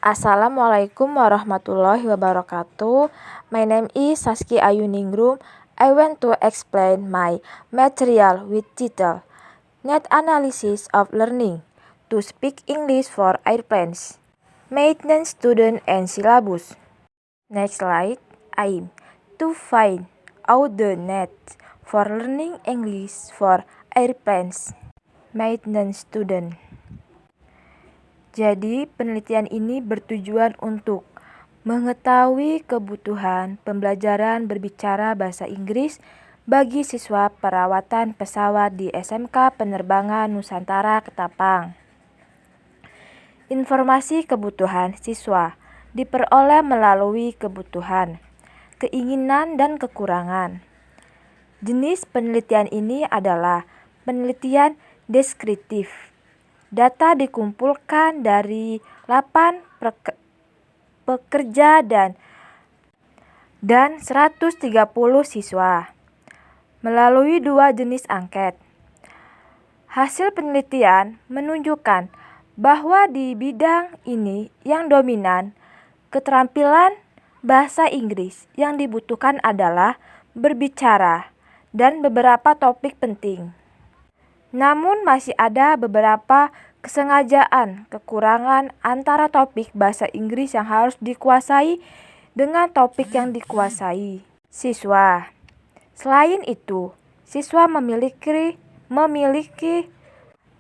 Assalamualaikum warahmatullahi wabarakatuh. My name is Saski Ayuningrum. I want to explain my material with title Net Analysis of Learning to Speak English for Airplanes, Maintenance Student and Syllabus. Next slide. Aim to find out the net for learning English for airplanes, maintenance student. Jadi, penelitian ini bertujuan untuk mengetahui kebutuhan pembelajaran berbicara bahasa Inggris bagi siswa perawatan pesawat di SMK Penerbangan Nusantara Ketapang. Informasi kebutuhan siswa diperoleh melalui kebutuhan, keinginan, dan kekurangan. Jenis penelitian ini adalah penelitian deskriptif. Data dikumpulkan dari 8 pekerja dan 130 siswa melalui 2 jenis angket. Hasil penelitian menunjukkan bahwa di bidang ini yang dominan keterampilan bahasa Inggris yang dibutuhkan adalah berbicara dan beberapa topik penting. Namun masih ada beberapa kesengajaan kekurangan antara topik bahasa Inggris yang harus dikuasai dengan topik yang dikuasai siswa. Selain itu, siswa memiliki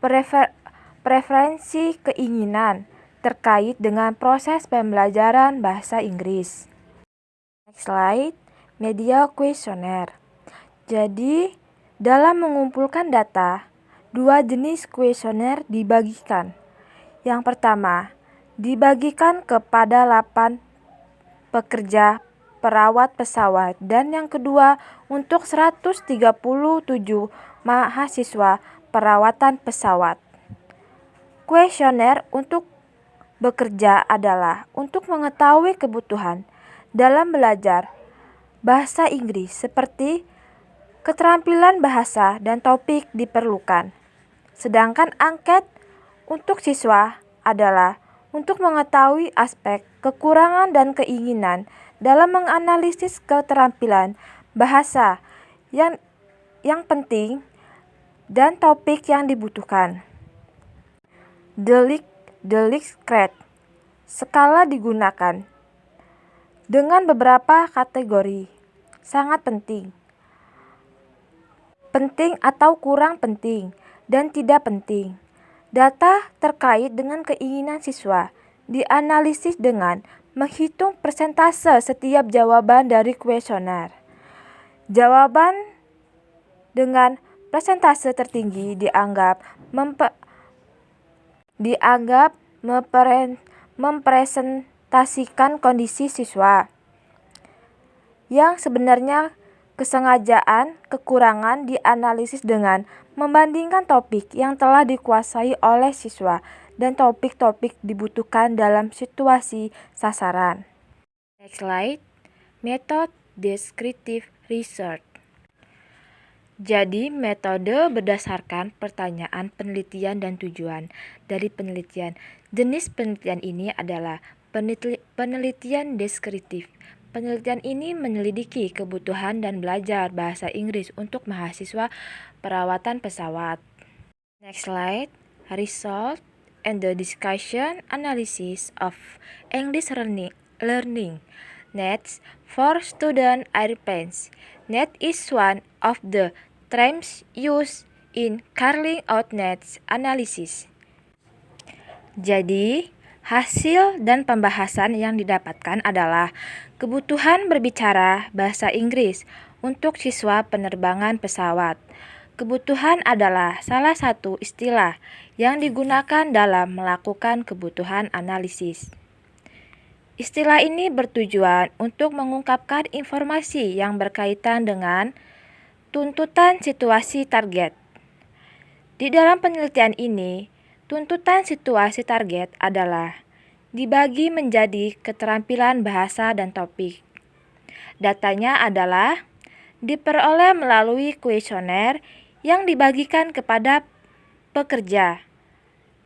preferensi keinginan terkait dengan proses pembelajaran bahasa Inggris. Next slide, media kuesioner. Jadi, dalam mengumpulkan data, 2 jenis kuesioner dibagikan. Yang pertama, dibagikan kepada 8 pekerja perawat pesawat dan yang kedua untuk 137 mahasiswa perawatan pesawat. Kuesioner untuk bekerja adalah untuk mengetahui kebutuhan dalam belajar bahasa Inggris seperti keterampilan bahasa dan topik diperlukan. Sedangkan angket untuk siswa adalah untuk mengetahui aspek kekurangan dan keinginan dalam menganalisis keterampilan bahasa yang penting dan topik yang dibutuhkan. The Likert skala digunakan dengan beberapa kategori. Sangat penting atau kurang penting, dan tidak penting. Data terkait dengan keinginan siswa dianalisis dengan menghitung persentase setiap jawaban dari kuesioner. Jawaban dengan persentase tertinggi dianggap mempresentasikan kondisi siswa. Yang sebenarnya kesengajaan kekurangan dianalisis dengan membandingkan topik yang telah dikuasai oleh siswa dan topik-topik dibutuhkan dalam situasi sasaran. Next slide, metode descriptive research. Jadi, metode berdasarkan pertanyaan penelitian dan tujuan dari penelitian. Jenis penelitian ini adalah penelitian deskriptif. Penelitian ini menyelidiki kebutuhan dan belajar bahasa Inggris untuk mahasiswa perawatan pesawat. Next slide, result and the discussion analysis of English learning needs for student airplanes. Net is one of the terms used in carrying out net analysis. Jadi, hasil dan pembahasan yang didapatkan adalah kebutuhan berbicara bahasa Inggris untuk siswa penerbangan pesawat. Kebutuhan adalah salah satu istilah yang digunakan dalam melakukan kebutuhan analisis. Istilah ini bertujuan untuk mengungkapkan informasi yang berkaitan dengan tuntutan situasi target. Di dalam penelitian ini, tuntutan situasi target adalah dibagi menjadi keterampilan bahasa dan topik. Datanya adalah diperoleh melalui kuesioner yang dibagikan kepada pekerja.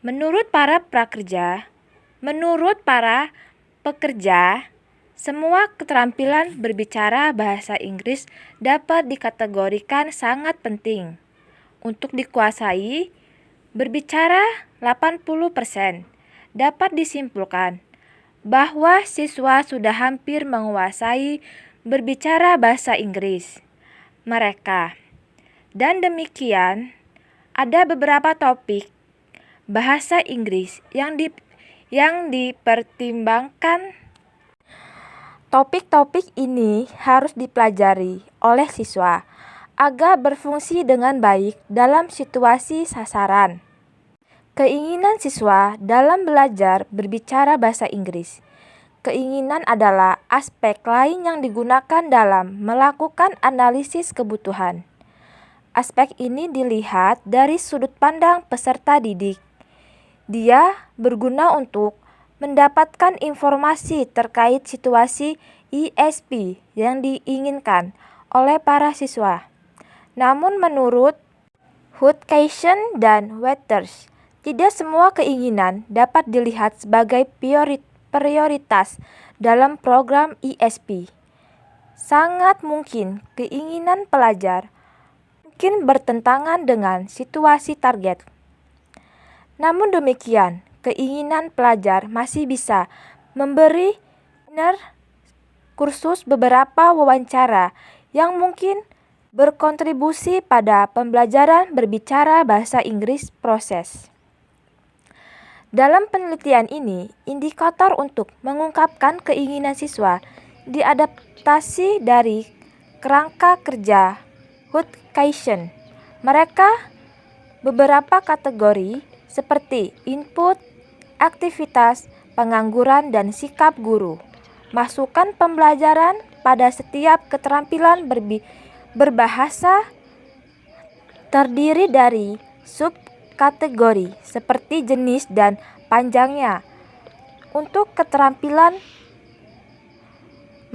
Menurut para prakerja, Menurut para pekerja, semua keterampilan berbicara bahasa Inggris dapat dikategorikan sangat penting untuk dikuasai. Berbicara 80%. Dapat disimpulkan bahwa siswa sudah hampir menguasai berbicara bahasa Inggris mereka. Dan demikian, ada beberapa topik bahasa Inggris yang dipertimbangkan. Topik-topik ini harus dipelajari oleh siswa agar berfungsi dengan baik dalam situasi sasaran. Keinginan siswa dalam belajar berbicara bahasa Inggris. Keinginan adalah aspek lain yang digunakan dalam melakukan analisis kebutuhan. Aspek ini dilihat dari sudut pandang peserta didik. Dia berguna untuk mendapatkan informasi terkait situasi ISP yang diinginkan oleh para siswa. Namun menurut Hutchinson dan Waters, tidak semua keinginan dapat dilihat sebagai prioritas dalam program ISP. Sangat mungkin keinginan pelajar mungkin bertentangan dengan situasi target. Namun demikian, keinginan pelajar masih bisa memberi kursus beberapa wawancara yang mungkin berkontribusi pada pembelajaran berbicara bahasa Inggris proses. Dalam penelitian ini, indikator untuk mengungkapkan keinginan siswa diadaptasi dari kerangka kerja Hutchinson. Mereka beberapa kategori seperti input, aktivitas, pengangguran, dan sikap guru. Masukan pembelajaran pada setiap keterampilan berbahasa terdiri dari subkategori seperti jenis dan panjangnya. Untuk keterampilan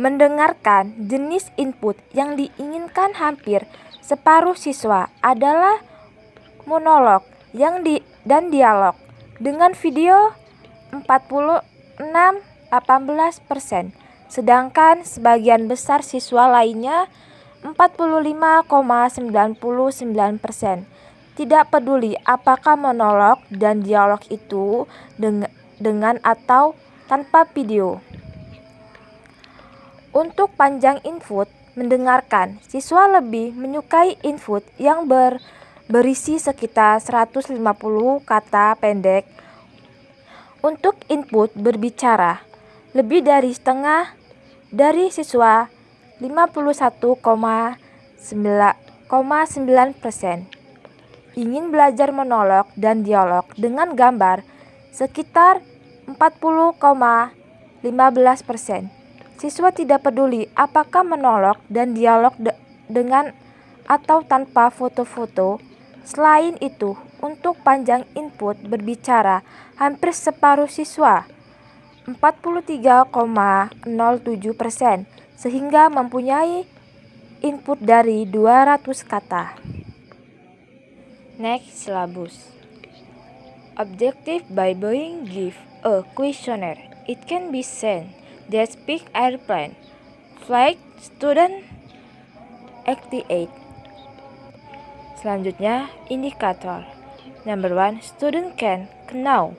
mendengarkan, jenis input yang diinginkan hampir separuh siswa adalah monolog dan dialog. Dengan video 46,18%, sedangkan sebagian besar siswa lainnya 45,99%. Tidak peduli apakah monolog dan dialog itu dengan atau tanpa video. Untuk panjang input mendengarkan, siswa lebih menyukai input yang berisi sekitar 150 kata pendek. Untuk input berbicara, lebih dari setengah dari siswa 51,9% ingin belajar monolog dan dialog dengan gambar, sekitar 40,15%. Siswa tidak peduli apakah monolog dan dialog dengan atau tanpa foto-foto. Selain itu, untuk panjang input berbicara, hampir separuh siswa 43,07%, sehingga mempunyai input dari 200 kata. Next syllabus. Objective by Boeing give a questionnaire. It can be sent. They speak airplane. Flight student 88. Selanjutnya, indikator. Number 1, student can know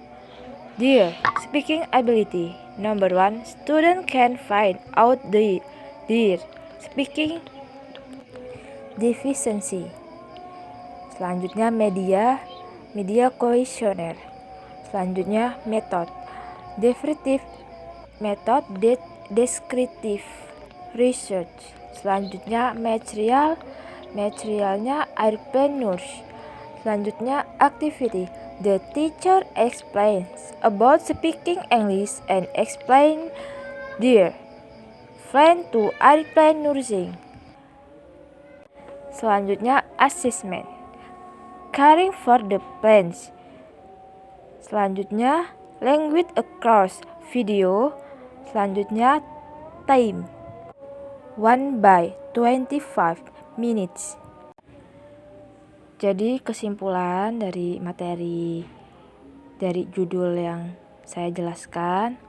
their speaking ability. Number 1, student can find out their speaking deficiency. Selanjutnya, media questionnaire. Selanjutnya, method. Descriptive method, descriptive research. Selanjutnya, materialnya airplane nurse. Selanjutnya, activity. The teacher explains about speaking English and explain their friend to airplane nursing. Selanjutnya, assessment. Caring for the planes. Selanjutnya, language across video. Selanjutnya, time 1/25 minutes. Jadi kesimpulan dari materi dari judul yang Saya jelaskan.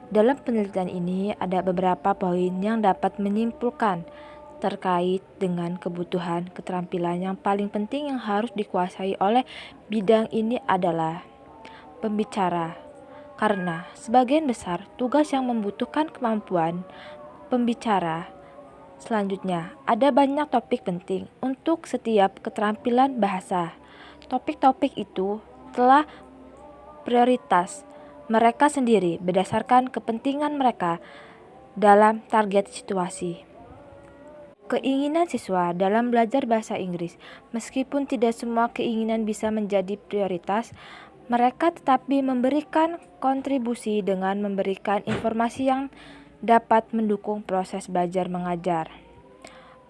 Dalam penelitian ini ada beberapa poin yang dapat menyimpulkan terkait dengan kebutuhan keterampilan yang paling penting yang harus dikuasai oleh bidang ini adalah pembicara. Karena sebagian besar tugas yang membutuhkan kemampuan pembicara. Selanjutnya, ada banyak topik penting untuk setiap keterampilan bahasa. Topik-topik itu telah prioritas mereka sendiri berdasarkan kepentingan mereka dalam target situasi. Keinginan siswa dalam belajar bahasa Inggris, meskipun tidak semua keinginan bisa menjadi prioritas, mereka tetapi memberikan kontribusi dengan memberikan informasi yang dapat mendukung proses belajar mengajar.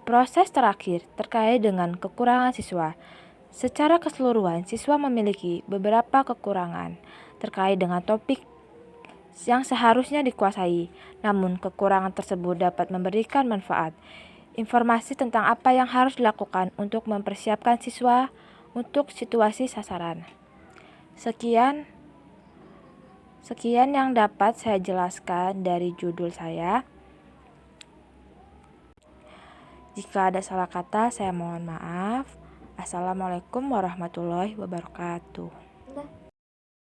Proses terakhir terkait dengan kekurangan siswa. Secara keseluruhan, siswa memiliki beberapa kekurangan terkait dengan topik yang seharusnya dikuasai, namun kekurangan tersebut dapat memberikan manfaat. Informasi tentang apa yang harus dilakukan untuk mempersiapkan siswa untuk situasi sasaran. Sekian yang dapat saya jelaskan dari judul saya. Jika ada salah kata, saya mohon maaf. Assalamualaikum warahmatullahi wabarakatuh.